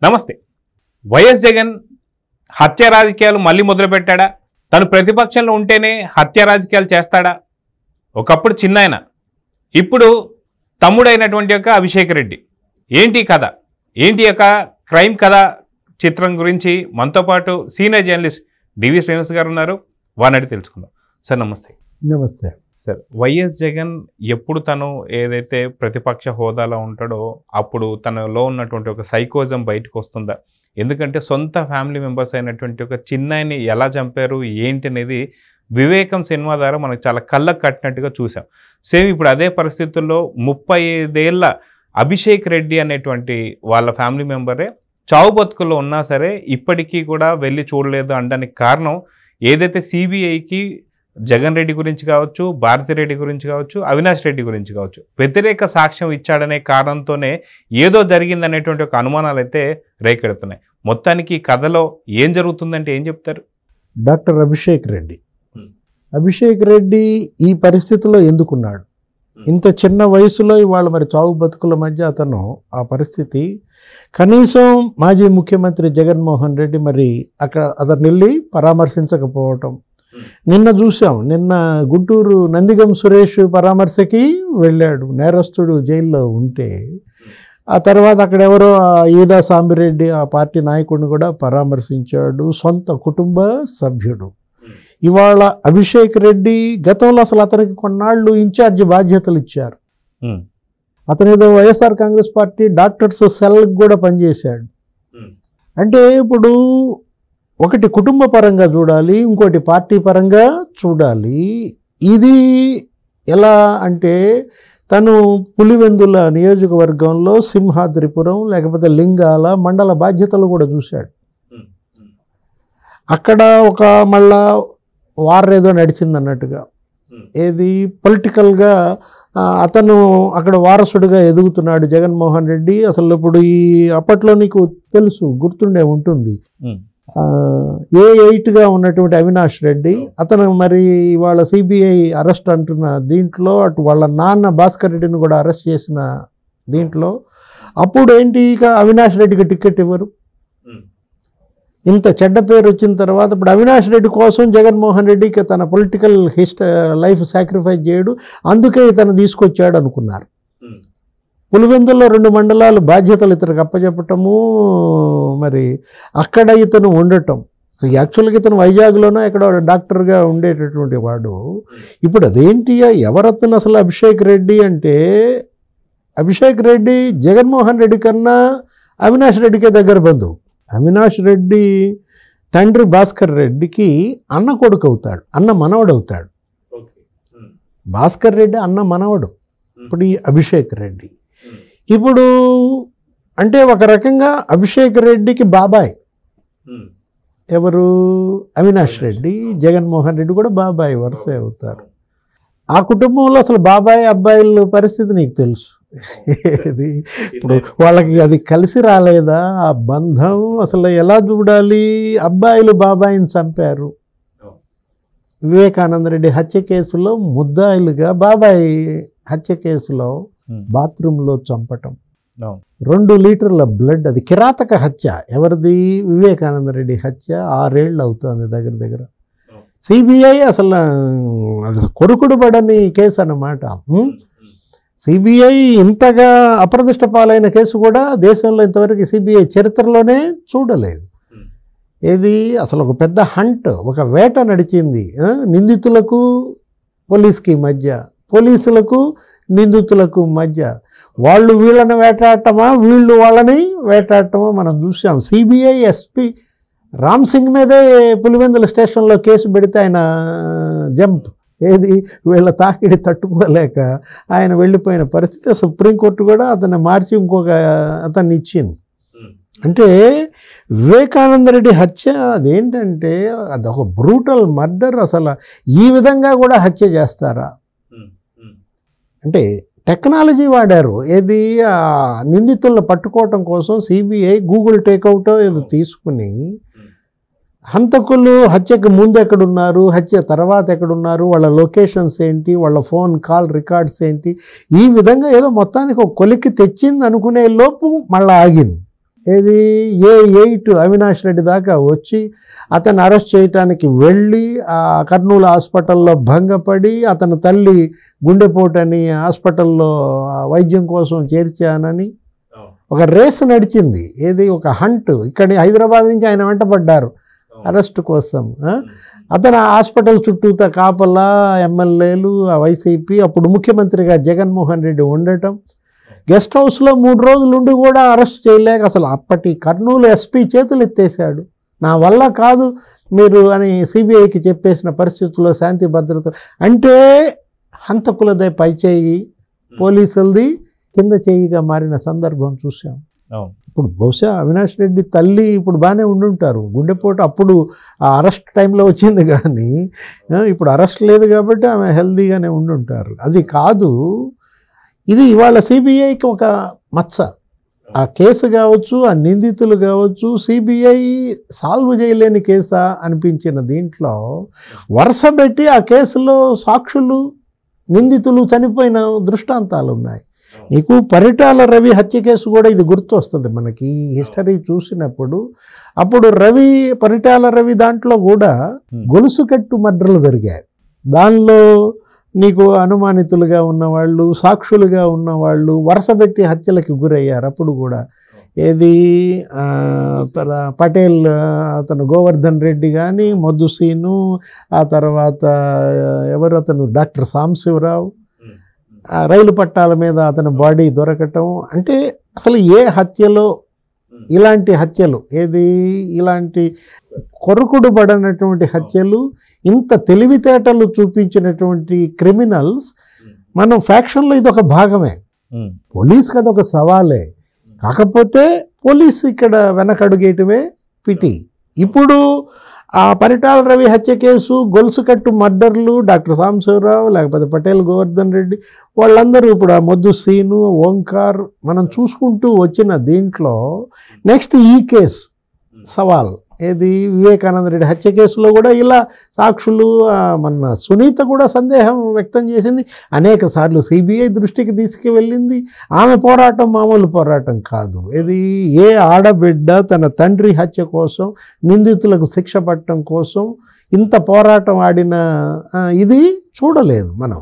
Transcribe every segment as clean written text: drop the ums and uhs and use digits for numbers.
నమస్తే. వైఎస్ జగన్ హత్య రాజకీయాలు మళ్ళీ మొదలుపెట్టాడా? తను ప్రతిపక్షంలో ఉంటేనే హత్య రాజకీయాలు చేస్తాడా? ఒకప్పుడు చిన్నాయన, ఇప్పుడు తమ్ముడైనటువంటి యొక్క అభిషేక్ రెడ్డి. ఏంటి కథ? ఏంటి యొక్క క్రైమ్ కథ చిత్రం గురించి మనతో పాటు సీనియర్ జర్నలిస్ట్ డివి శ్రీనివాస్ గారు ఉన్నారు. వారిని తెలుసుకుందాం. సార్ నమస్తే. నమస్తే సార్, వైఎస్ జగన్ ఎప్పుడు తను ఏదైతే ప్రతిపక్ష హోదాలో ఉంటాడో అప్పుడు తనలో ఉన్నటువంటి ఒక సైకోజం బయటకు వస్తుందా? ఎందుకంటే సొంత ఫ్యామిలీ మెంబర్స్ అయినటువంటి ఒక చిన్నాయిని ఎలా చంపారు ఏంటి అనేది వివేకం సినిమా ద్వారా మనకు చాలా కళ్ళకు కట్టినట్టుగా చూసాం. సేమ్ ఇప్పుడు అదే పరిస్థితుల్లో 35 ఏళ్ల అభిషేక్ రెడ్డి అనేటువంటి వాళ్ళ ఫ్యామిలీ మెంబరే చావు బతుకుల్లో ఉన్నా సరే ఇప్పటికీ కూడా వెళ్ళి చూడలేదు అనడానికి కారణం ఏదైతే సిబిఐకి జగన్ రెడ్డి గురించి కావచ్చు, భారతిరెడ్డి గురించి కావచ్చు, అవినాష్ రెడ్డి గురించి కావచ్చు వ్యతిరేక సాక్ష్యం ఇచ్చాడనే కారణంతోనే ఏదో జరిగిందనేటువంటి ఒక అనుమానాలు అయితే రేకెడుతున్నాయి. మొత్తానికి ఈ కథలో ఏం జరుగుతుందంటే ఏం చెప్తారు? డాక్టర్ అభిషేక్ రెడ్డి ఈ పరిస్థితిలో ఎందుకున్నాడు? ఇంత చిన్న వయసులో ఇవాళ మరి చావు బతుకుల మధ్య అతను ఆ పరిస్థితి. కనీసం మాజీ ముఖ్యమంత్రి జగన్మోహన్ రెడ్డి మరి అక్కడ అతను వెళ్ళి పరామర్శించకపోవటం. నిన్న చూసాం, నిన్న గుంటూరు నందిగం సురేష్ పరామర్శకి వెళ్ళాడు, నేరస్తుడు జైల్లో ఉంటే. ఆ తర్వాత అక్కడ ఎవరో ఈదా సాంబిరెడ్డి ఆ పార్టీ నాయకుడిని కూడా పరామర్శించాడు, సొంత కుటుంబ సభ్యుడు. ఇవాళ అభిషేక్ రెడ్డి గతంలో అసలు అతనికి కొన్నాళ్ళు ఇన్ఛార్జి బాధ్యతలు ఇచ్చారు. అతను ఏదో వైఎస్ఆర్ కాంగ్రెస్ పార్టీ డాక్టర్స్ సెల్కి కూడా పనిచేశాడు. అంటే ఇప్పుడు ఒకటి కుటుంబ పరంగా చూడాలి, ఇంకోటి పార్టీ పరంగా చూడాలి. ఇది ఎలా అంటే తను పులివెందుల నియోజకవర్గంలో సింహాద్రిపురం లేకపోతే లింగాల మండల బాధ్యతలు కూడా చూశాడు. అక్కడ ఒక మళ్ళా వారేదో నడిచింది అన్నట్టుగా, ఏది పొలిటికల్గా అతను అక్కడ వారసుడిగా ఎదుగుతున్నాడు జగన్మోహన్ రెడ్డి. అసలు ఇప్పుడు ఈ అప్పట్లో నీకు తెలుసు, గుర్తుండే ఉంటుంది, A8గా ఉన్నటువంటి అవినాష్ రెడ్డి అతను మరి వాళ్ళ సిబిఐ అరెస్ట్ అంటున్న దీంట్లో అటు వాళ్ళ నాన్న భాస్కర్ రెడ్డిని కూడా అరెస్ట్ చేసిన దీంట్లో అప్పుడు ఏంటి, ఇక అవినాష్ రెడ్డికి టికెట్ ఇవ్వరు. ఇంత చెడ్డ పేరు వచ్చిన తర్వాత ఇప్పుడు అవినాష్ రెడ్డి కోసం జగన్మోహన్ రెడ్డికి తన పొలిటికల్ లైఫ్ సాక్రిఫైస్ చేయడు, అందుకే ఇతను తీసుకొచ్చాడు అనుకున్నారు. పులివెందుల్లో 2 మండలాలు బాధ్యతలు ఇతనికి అప్పచెప్పటము, మరి అక్కడ ఇతను ఉండటం. యాక్చువల్గా ఇతను వైజాగ్లోనో ఎక్కడో డాక్టర్గా ఉండేటటువంటి వాడు. ఇప్పుడు అదేంటి, ఎవరతను అసలు అభిషేక్ రెడ్డి అంటే, అభిషేక్ రెడ్డి జగన్మోహన్ రెడ్డి కన్నా అవినాష్ రెడ్డికే దగ్గర బంధువు. అవినాష్ రెడ్డి తండ్రి భాస్కర్ రెడ్డికి అన్న కొడుకు అవుతాడు, అన్న మనవడు అవుతాడు. భాస్కర్ రెడ్డి అన్న మనవడు ఇప్పుడు ఈ అభిషేక్ రెడ్డి. ఇప్పుడు అంటే ఒక రకంగా అభిషేక్ రెడ్డికి బాబాయ్ ఎవరు, అవినాష్ రెడ్డి. జగన్మోహన్ రెడ్డి కూడా బాబాయ్ వరుసే అవుతారు. ఆ కుటుంబంలో అసలు బాబాయ్ అబ్బాయిల పరిస్థితి నీకు తెలుసు. ఇది ఇప్పుడు వాళ్ళకి అది కలిసి రాలేదా ఆ బంధం, అసలు ఎలా చూడాలి? అబ్బాయిలు బాబాయిని చంపారు. వివేకానంద రెడ్డి హత్య కేసులో ముద్దాయిలుగా బాబాయ్ హత్య కేసులో బాత్రూంలో చంపటం, 2 లీటర్ల బ్లడ్, అది కిరాతక హత్య. ఎవరిది? వివేకానంద రెడ్డి హత్య. 6 ఏళ్ళు అవుతుంది దగ్గర. సిబిఐ అసలు అది కొరుకుడు పడని కేసు అన్నమాట. సిబిఐ ఇంతగా అప్రదిష్ట పాలైన కేసు కూడా దేశంలో ఇంతవరకు సిబిఐ చరిత్రలోనే చూడలేదు. ఏది అసలు ఒక పెద్ద హంట్, ఒక వేట నడిచింది నిందితులకు పోలీస్కి మధ్య, పోలీసులకు నిందితులకు మధ్య. వాళ్ళు వీళ్ళని వేటాడటమా, వీళ్ళు వాళ్ళని వేటాడటమా మనం చూసాం. సిబిఐ ఎస్పీ రామ్ సింగ్ మీదే పులివెందుల స్టేషన్లో కేసు పెడితే ఆయన జంప్, ఏది వీళ్ళ తాకిడి తట్టుకోలేక ఆయన వెళ్ళిపోయిన పరిస్థితి. సుప్రీంకోర్టు కూడా అతన్ని మార్చి ఇంకొక అతన్ని ఇచ్చింది. అంటే వివేకానంద రెడ్డి హత్య అదేంటంటే అదొక బ్రూటల్ మర్డర్. అసలు ఈ విధంగా కూడా హత్య చేస్తారా? అంటే టెక్నాలజీ వాడారు. ఏది నిందితులను పట్టుకోవటం కోసం సిబిఐ గూగుల్ టేక్అవుట్ ఏదో తీసుకుని హంతకులు హత్యకు ముందు ఎక్కడున్నారు, హత్య తర్వాత ఎక్కడున్నారు, వాళ్ళ లొకేషన్స్ ఏంటి, వాళ్ళ ఫోన్ కాల్ రికార్డ్స్ ఏంటి, ఈ విధంగా ఏదో మొత్తానికి ఒక కొలిక్కి తెచ్చింది అనుకునే లోపు మళ్ళీ ఆగింది. ఏది A8 అవినాష్ రెడ్డి దాకా వచ్చి అతను అరెస్ట్ చేయటానికి వెళ్ళి ఆ కర్నూలు హాస్పిటల్లో భంగపడి అతని తల్లి గుండెపోటని హాస్పిటల్లో వైద్యం కోసం చేర్చానని ఒక రేస్ నడిచింది. ఏది ఒక హంట్. ఇక్కడి హైదరాబాద్ నుంచి ఆయన వెంటపడ్డారు అరెస్ట్ కోసం. అతను హాస్పిటల్ చుట్టూతా కాపలా ఎమ్మెల్యేలు, వైసీపీ, అప్పుడు ముఖ్యమంత్రిగా జగన్మోహన్ రెడ్డి ఉండటం, గెస్ట్ హౌస్లో 3 రోజులు ఉండి కూడా అరెస్ట్ చేయలేక అసలు అప్పటి కర్నూలు ఎస్పీ చేతులు ఎత్తేసాడు. నా వల్ల కాదు మీరు అని సిబిఐకి చెప్పేసిన పరిస్థితుల్లో శాంతి భద్రత అంటే హంతకులదే పై చేయి, పోలీసులది కింద చేయిగా మారిన సందర్భం చూసాం. ఇప్పుడు బహుశా అవినాష్ రెడ్డి తల్లి ఇప్పుడు బాగానే ఉండుంటారు. గుండెపోటు అప్పుడు ఆ అరెస్ట్ టైంలో వచ్చింది, కానీ ఇప్పుడు అరెస్ట్ లేదు కాబట్టి ఆమె హెల్దీగానే ఉండుంటారు. అది కాదు, ఇది ఇవాళ సిబిఐకి ఒక మచ్చ. ఆ కేసు కావచ్చు, ఆ నిందితులు కావచ్చు, సిబిఐ సాల్వ్ చేయలేని కేసా అనిపించిన దీంట్లో వరుస పెట్టి ఆ కేసులో సాక్షులు, నిందితులు చనిపోయిన దృష్టాంతాలు ఉన్నాయి. నీకు పరిటాల రవి హత్య కేసు కూడా ఇది గుర్తు వస్తుంది మనకి హిస్టరీ చూసినప్పుడు. అప్పుడు పరిటాల రవి దాంట్లో కూడా గొలుసు కట్టు మర్డర్లు జరిగాయి. దానిలో నీకు అనుమానితులుగా ఉన్నవాళ్ళు, సాక్షులుగా ఉన్నవాళ్ళు వరుసపెట్టి హత్యలకు గురయ్యారు. అప్పుడు కూడా ఏది తన పటేల్, అతను గోవర్ధన్ రెడ్డి కానీ, మొద్దు సీను, ఆ తర్వాత ఎవరు అతను డాక్టర్ సాంబశివరావు, రైలు పట్టాల మీద అతని బాడీ దొరకటం. అంటే అసలు ఏ హత్యలో ఇలాంటి హత్యలు, ఏది ఇలాంటి కొరకుడు పడనటువంటి హత్యలు, ఇంత తెలివితేటలు చూపించినటువంటి క్రిమినల్స్ మనం ఫ్యాక్షన్లో ఇదొక భాగమే. పోలీస్కి అదొక సవాలే. కాకపోతే పోలీసు ఇక్కడ వెనకడుగేయటమే పిటి. ఇప్పుడు ఆ పరిటాల రవి హత్య కేసు, గొలుసు కట్టు మర్డర్లు, డాక్టర్ సాంబశివరావు, లేకపోతే పటేల్ గోవర్ధన్ రెడ్డి, వాళ్ళందరూ ఇప్పుడు ఆ మొద్దు సీను, ఓంకార్ మనం చూసుకుంటూ వచ్చిన దీంట్లో నెక్స్ట్ ఈ కేసు సవాల్. ఏది వివేకానంద రెడ్డి హత్య కేసులో కూడా ఇలా సాక్షులు, మన సునీత కూడా సందేహం వ్యక్తం చేసింది. అనేక సార్లు సిబిఐ దృష్టికి తీసుకువెళ్ళింది. ఆమె పోరాటం మామూలు పోరాటం కాదు. ఇది ఏ ఆడబిడ్డ తన తండ్రి హత్య కోసం, నిందితులకు శిక్ష పట్టడం కోసం ఇంత పోరాటం ఆడిన ఇది చూడలేదు మనం.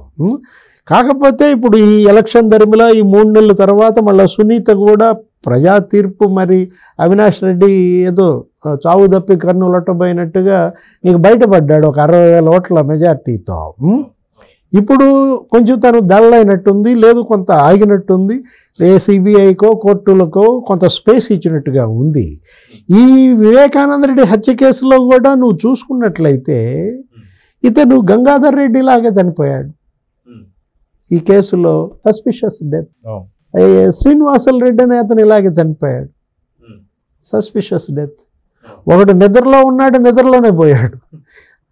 కాకపోతే ఇప్పుడు ఈ ఎలక్షన్ దరిమిలా ఈ 3 నెలల తర్వాత మళ్ళీ సునీత కూడా ప్రజా తీర్పు, మరి అవినాష్ రెడ్డి ఏదో చావు తప్పి కన్నులట్టబోయినట్టుగా నీకు బయటపడ్డాడు ఒక 60,000 ఓట్ల మెజార్టీతో. ఇప్పుడు కొంచెం తను డల్ అయినట్టుంది, లేదు కొంత ఆగినట్టుంది. సిబిఐకో కోర్టులకో కొంత స్పేస్ ఇచ్చినట్టుగా ఉంది. ఈ వివేకానంద రెడ్డి హత్య కేసులో కూడా నువ్వు చూసుకున్నట్లయితే ఇతను గంగాధర్ రెడ్డి లాగా చనిపోయాడు. ఈ కేసులో సస్పిషియస్ డెత్. శ్రీనివాసల్ రెడ్డి అనే అతను ఇలాగే చనిపోయాడు, సస్పిషియస్ డెత్. ఒకడు నిద్రలో ఉన్నాడు, నిద్రలోనే పోయాడు.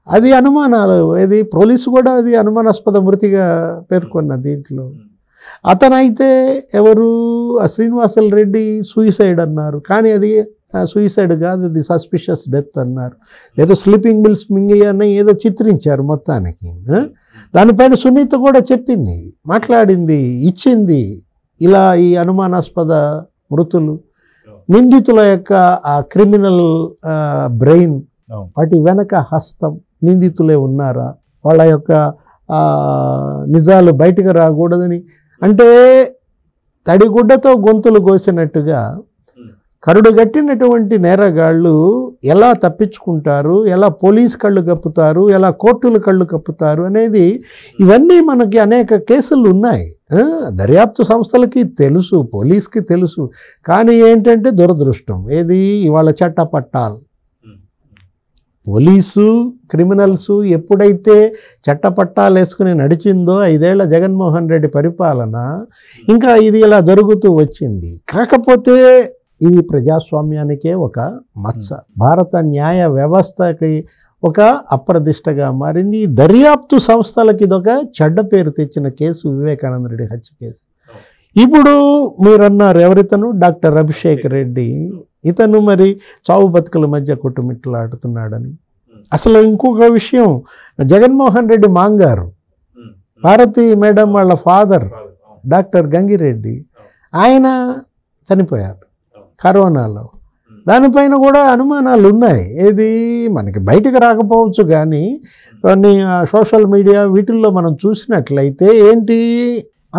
అది అనుమానాలు. ఇది పోలీసు కూడా అది అనుమానాస్పద మృతిగా పేర్కొన్న దీంట్లో. అతనైతే ఎవరు శ్రీనివాసల్ రెడ్డి సూయిసైడ్ అన్నారు, కానీ అది సూయిసైడ్ కాదు, అది సస్పిషియస్ డెత్ అన్నారు. ఏదో స్లీపింగ్ బిల్స్ మింగి అని ఏదో చిత్రించారు మొత్తానికి. దానిపైన సునీత కూడా చెప్పింది, మాట్లాడింది, ఇచ్చింది. ఇలా ఈ అనుమానాస్పద మృతులు, నిందితుల యొక్క ఆ క్రిమినల్ బ్రెయిన్, వాటి వెనక హస్తం, నిందితులే ఉన్నారా, వాళ్ళ యొక్క నిజాలు బయటకు రాకూడదని, అంటే తడిగుడ్డతో గొంతులు కోసినట్టుగా కరుడుగట్టినటువంటి నేరగాళ్ళు ఎలా తప్పించుకుంటారు, ఎలా పోలీస్ కళ్ళు కప్పుతారు, ఎలా కోర్టులు కళ్ళు కప్పుతారు అనేది ఇవన్నీ మనకి అనేక కేసులు ఉన్నాయి. దర్యాప్తు సంస్థలకి తెలుసు, పోలీస్కి తెలుసు. కానీ ఏంటంటే దురదృష్టం, ఏది ఇవాళ చట్టపట్టాలు, పోలీసు క్రిమినల్స్ ఎప్పుడైతే చట్టపట్టాలు వేసుకుని నడిచిందో 5 ఏళ్ల జగన్మోహన్ రెడ్డి పరిపాలన, ఇంకా ఇది ఇలా జరుగుతూ వచ్చింది. కాకపోతే ఇది ప్రజాస్వామ్యానికే ఒక మచ్చ, భారత న్యాయ వ్యవస్థకి ఒక అప్రదిష్టగా మారింది. దర్యాప్తు సంస్థలకి ఇదొక చెడ్డ పేరు తెచ్చిన కేసు వివేకానంద రెడ్డి హత్య కేసు. ఇప్పుడు మీరన్నారు ఎవరితను, డాక్టర్ అభిషేక్ రెడ్డి, ఇతను మరి చావు బతుకుల మధ్య కొట్టుమిట్లాడుతున్నాడని. అసలు ఇంకొక విషయం, జగన్మోహన్ రెడ్డి మాంగారు, భారతి మేడం వాళ్ళ ఫాదర్ డాక్టర్ గంగిరెడ్డి, ఆయన చనిపోయారు. కరోనాలో. దానిపైన కూడా అనుమానాలు ఉన్నాయి. ఏది మనకి బయటకు రాకపోవచ్చు కానీ కొన్ని సోషల్ మీడియా వీటిల్లో మనం చూసినట్లయితే ఏంటి,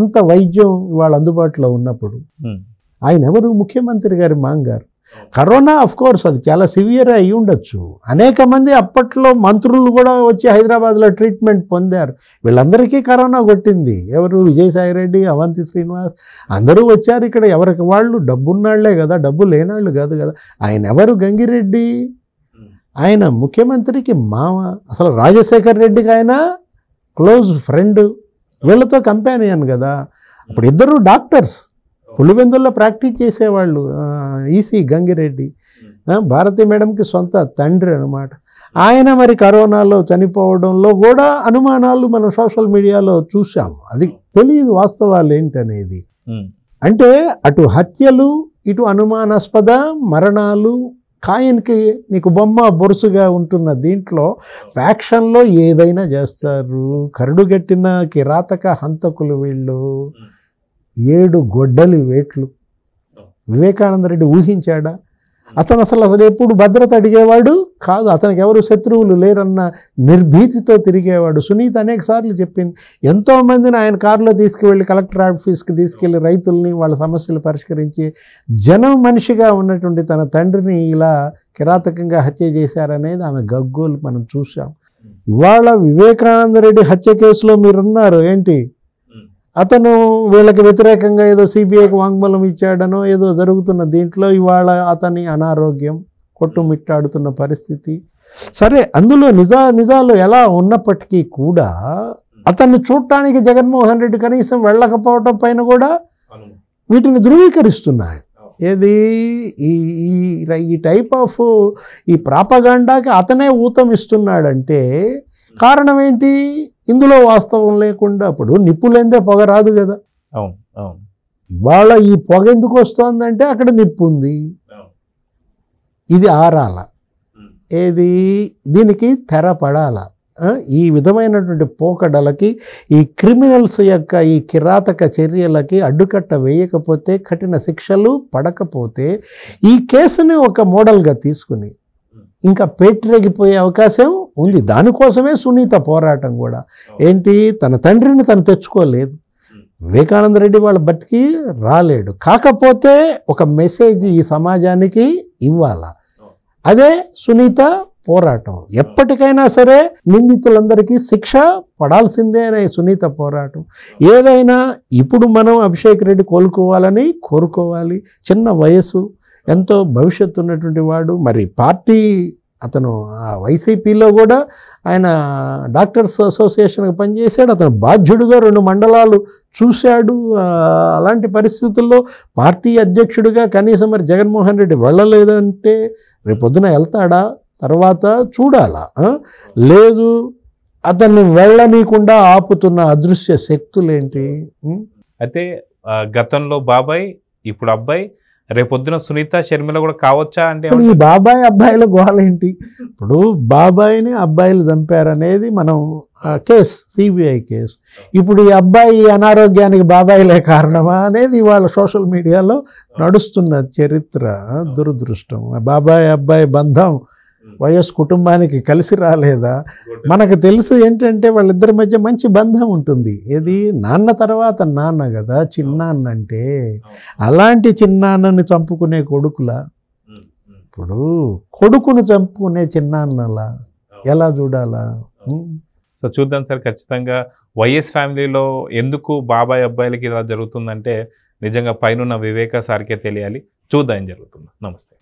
అంత వైద్యం ఇవాళ అందుబాటులో ఉన్నప్పుడు ఆయన ఎవరు, ముఖ్యమంత్రి గారి మాంగారు. కరోనా ఆఫ్ కోర్స్ అది చాలా సివియర్ అయి ఉండొచ్చు. అనేక మంది అప్పట్లో మంత్రులు కూడా వచ్చి హైదరాబాద్లో ట్రీట్మెంట్ పొందారు. వీళ్ళందరికీ కరోనా కొట్టింది. ఎవరు, విజయసాయి రెడ్డి, అవంతి శ్రీనివాస్ అందరూ వచ్చారు ఇక్కడ. ఎవరికి వాళ్ళు డబ్బున్నాళ్లే కదా, డబ్బు లేనాళ్ళు కాదు కదా. ఆయన ఎవరు, గంగిరెడ్డి, ఆయన ముఖ్యమంత్రికి మామ. అసలు రాజశేఖర్ రెడ్డికి ఆయన క్లోజ్ ఫ్రెండ్, వీళ్ళతో కంపానియన్ కదా. అప్పుడు ఇద్దరు డాక్టర్స్, పులివెందుల్లో ప్రాక్టీస్ చేసేవాళ్ళు. ఈసీ గంగిరెడ్డి భారతి మేడంకి సొంత తండ్రి అనమాట. ఆయన మరి కరోనాలో చనిపోవడంలో కూడా అనుమానాలు మనం సోషల్ మీడియాలో చూసాం. అది తెలియదు వాస్తవాలు ఏంటనేది. అంటే అటు హత్యలు, ఇటు అనుమానాస్పద మరణాలు, కాయన్కి నీకు బొమ్మ బొరుసుగా ఉంటున్న దీంట్లో ఫ్యాక్షన్లో ఏదైనా చేస్తారు. కరుడుగట్టిన కిరాతక హంతకులు వీళ్ళు. 7 గొడ్డలి వేట్లు. వివేకానంద రెడ్డి ఊహించాడా? అసలు ఎప్పుడు భద్రత అడిగేవాడు కాదు. అతనికి ఎవరు శత్రువులు లేరన్న నిర్భీతితో తిరిగేవాడు. సునీత అనేక సార్లు చెప్పింది, ఎంతోమందిని ఆయన కారులో తీసుకువెళ్ళి కలెక్టర్ ఆఫీస్కి తీసుకెళ్ళి రైతుల్ని వాళ్ళ సమస్యలు పరిష్కరించి జనం మనిషిగా ఉన్నటువంటి తన తండ్రిని ఇలా కిరాతకంగా హత్య చేశారనేది ఆమె గగ్గోలు మనం చూసాం. ఇవాళ వివేకానంద రెడ్డి హత్య కేసులో మీరున్నారు ఏంటి, అతను వీళ్ళకి వ్యతిరేకంగా ఏదో సిబిఐకి వాంగ్మూలం ఇచ్చాడనో ఏదో జరుగుతున్న దీంట్లో ఇవాళ అతని అనారోగ్యం కొట్టుమిట్టాడుతున్న పరిస్థితి. సరే, అందులో నిజాలు ఎలా ఉన్నప్పటికీ కూడా అతన్ని చూడటానికి జగన్మోహన్ రెడ్డి కనీసం వెళ్ళకపోవటం పైన కూడా వీటిని ధృవీకరిస్తున్నాయి. ఏది ఈ టైప్ ఆఫ్ ఈ ప్రాపగాండాకి అతనే ఊతం ఇస్తున్నాడంటే కారణం ఏంటి? ఇందులో వాస్తవం లేకుండా అప్పుడు నిప్పులేందే పొగ రాదు కదా. ఇవాళ ఈ పొగ ఎందుకు వస్తుందంటే అక్కడ నిప్పు ఉంది, ఇది ఆరాల, ఏది దీనికి తెర పడాల. ఈ విధమైనటువంటి పోకడలకి, ఈ క్రిమినల్స్ యొక్క ఈ కిరాతక చర్యలకి అడ్డుకట్ట వేయకపోతే, కఠిన శిక్షలు పడకపోతే ఈ కేసుని ఒక మోడల్గా తీసుకుని ఇంకా పేటరేగిపోయే అవకాశం ఉంది. దానికోసమే సునీత పోరాటం కూడా. ఏంటి, తన తండ్రిని తను తెచ్చుకోలేదు, వివేకానంద రెడ్డి వాళ్ళ బతికి రాలేడు, కాకపోతే ఒక మెసేజ్ ఈ సమాజానికి ఇవ్వాలా, అదే సునీత పోరాటం. ఎప్పటికైనా సరే నిందితులందరికీ శిక్ష పడాల్సిందే అనే సునీత పోరాటం. ఏదైనా ఇప్పుడు మనం అభిషేక్ రెడ్డి కోలుకోవాలని కోరుకోవాలి. చిన్న వయసు, ఎంతో భవిష్యత్తు ఉన్నటువంటి వాడు. మరి పార్టీ అతను వైసీపీలో కూడా ఆయన డాక్టర్స్ అసోసియేషన్కి పనిచేశాడు. అతను బాధ్యుడుగా 2 మండలాలు చూశాడు. అలాంటి పరిస్థితుల్లో పార్టీ అధ్యక్షుడిగా కనీసం మరి జగన్మోహన్ రెడ్డి వెళ్ళలేదంటే రేపొద్దున వెళ్తాడా తర్వాత చూడాలా. లేదు, అతన్ని వెళ్ళనీయకుండా ఆపుతున్న అదృశ్య శక్తులేంటి? అయితే గతంలో బాబాయ్, ఇప్పుడు అబ్బాయి, రేపొద్దున సునీత షర్మిల కూడా కావచ్చా అంటే ఈ బాబాయ్ అబ్బాయిల గోలేంటి? ఇప్పుడు బాబాయిని అబ్బాయిలు చంపారనేది మనం కేసు, సిబిఐ కేసు. ఇప్పుడు ఈ అబ్బాయి అనారోగ్యానికి బాబాయిలే కారణమా అనేది ఇవాళ సోషల్ మీడియాలో నడుస్తున్న చరిత్ర. దురదృష్టం. బాబాయ్ అబ్బాయి బంధం వైఎస్ కుటుంబానికి కలిసి రాలేదా? మనకు తెలుసు ఏంటంటే వాళ్ళిద్దరి మధ్య మంచి బంధం ఉంటుంది. ఏది, నాన్న తర్వాత నాన్న కదా చిన్నాన్న అంటే. అలాంటి చిన్నాన్నని చంపుకునే కొడుకులా, ఇప్పుడు కొడుకును చంపుకునే చిన్నాన్నలా ఎలా చూడాలా? సో చూద్దాం సార్. ఖచ్చితంగా వైఎస్ ఫ్యామిలీలో ఎందుకు బాబాయ్ అబ్బాయిలకి ఇలా జరుగుతుందంటే నిజంగా పైన వివేక సార్కే తెలియాలి. చూద్దాం ఏం జరుగుతుందో. నమస్తే.